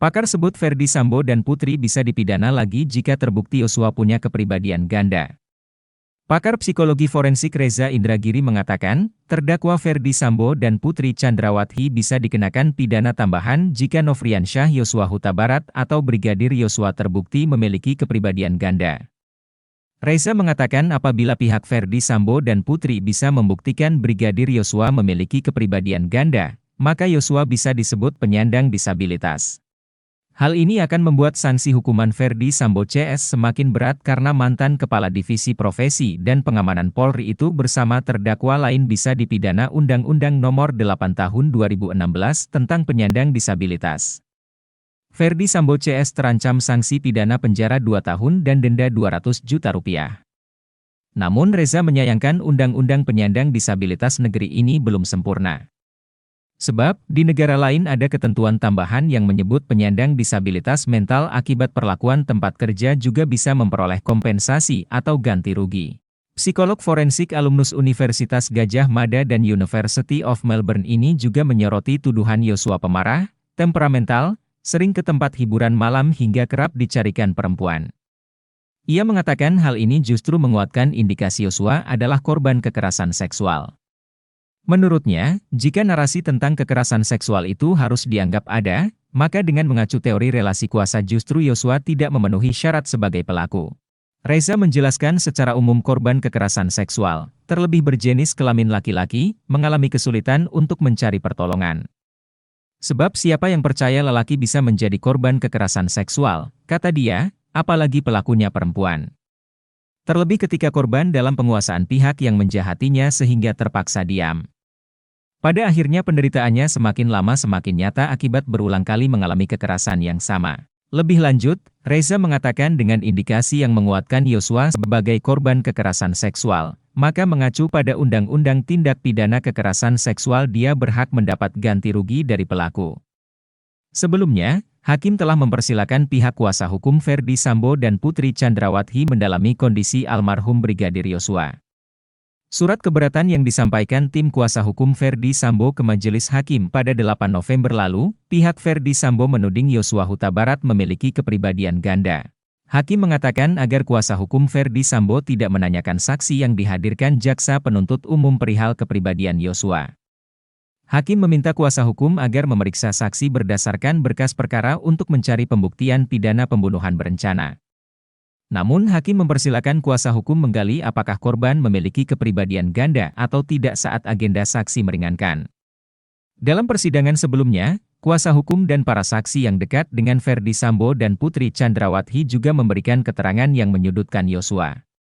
Pakar sebut Ferdy Sambo dan Putri bisa dipidana lagi jika terbukti Yosua punya kepribadian ganda. Pakar psikologi forensik Reza Indragiri mengatakan, terdakwa Ferdy Sambo dan Putri Chandrawati bisa dikenakan pidana tambahan jika Nofriansyah Yosua Huta Barat atau Brigadir Yosua terbukti memiliki kepribadian ganda. Reza mengatakan apabila pihak Ferdy Sambo dan Putri bisa membuktikan Brigadir Yosua memiliki kepribadian ganda, maka Yosua bisa disebut penyandang disabilitas. Hal ini akan membuat sanksi hukuman Ferdy Sambo CS semakin berat karena mantan Kepala Divisi Profesi dan Pengamanan Polri itu bersama terdakwa lain bisa dipidana Undang-Undang Nomor 8 Tahun 2016 tentang penyandang disabilitas. Ferdy Sambo CS terancam sanksi pidana penjara 2 tahun dan denda 200 juta rupiah. Namun Reza menyayangkan Undang-Undang Penyandang Disabilitas negeri ini belum sempurna. Sebab, di negara lain ada ketentuan tambahan yang menyebut penyandang disabilitas mental akibat perlakuan tempat kerja juga bisa memperoleh kompensasi atau ganti rugi. Psikolog forensik alumnus Universitas Gadjah Mada dan University of Melbourne ini juga menyoroti tuduhan Yosua pemarah, temperamental, sering ke tempat hiburan malam hingga kerap dicarikan perempuan. Ia mengatakan hal ini justru menguatkan indikasi Yosua adalah korban kekerasan seksual. Menurutnya, jika narasi tentang kekerasan seksual itu harus dianggap ada, maka dengan mengacu teori relasi kuasa justru Yosua tidak memenuhi syarat sebagai pelaku. Reza menjelaskan secara umum korban kekerasan seksual, terlebih berjenis kelamin laki-laki, mengalami kesulitan untuk mencari pertolongan. Sebab siapa yang percaya lelaki bisa menjadi korban kekerasan seksual, kata dia, apalagi pelakunya perempuan. Terlebih ketika korban dalam penguasaan pihak yang menjahatinya sehingga terpaksa diam. Pada akhirnya penderitaannya semakin lama semakin nyata akibat berulang kali mengalami kekerasan yang sama. Lebih lanjut, Reza mengatakan dengan indikasi yang menguatkan Yosua sebagai korban kekerasan seksual, maka mengacu pada Undang-Undang Tindak Pidana Kekerasan Seksual dia berhak mendapat ganti rugi dari pelaku. Sebelumnya, Hakim telah mempersilakan pihak kuasa hukum Ferdy Sambo dan Putri Chandrawati mendalami kondisi almarhum Brigadir Yosua. Surat keberatan yang disampaikan tim kuasa hukum Ferdy Sambo ke Majelis Hakim pada 8 November lalu, pihak Ferdy Sambo menuding Yosua Huta Barat memiliki kepribadian ganda. Hakim mengatakan agar kuasa hukum Ferdy Sambo tidak menanyakan saksi yang dihadirkan jaksa penuntut umum perihal kepribadian Yosua. Hakim meminta kuasa hukum agar memeriksa saksi berdasarkan berkas perkara untuk mencari pembuktian pidana pembunuhan berencana. Namun Hakim mempersilakan kuasa hukum menggali apakah korban memiliki kepribadian ganda atau tidak saat agenda saksi meringankan. Dalam persidangan sebelumnya, kuasa hukum dan para saksi yang dekat dengan Ferdy Sambo dan Putri Chandrawati juga memberikan keterangan yang menyudutkan Yosua.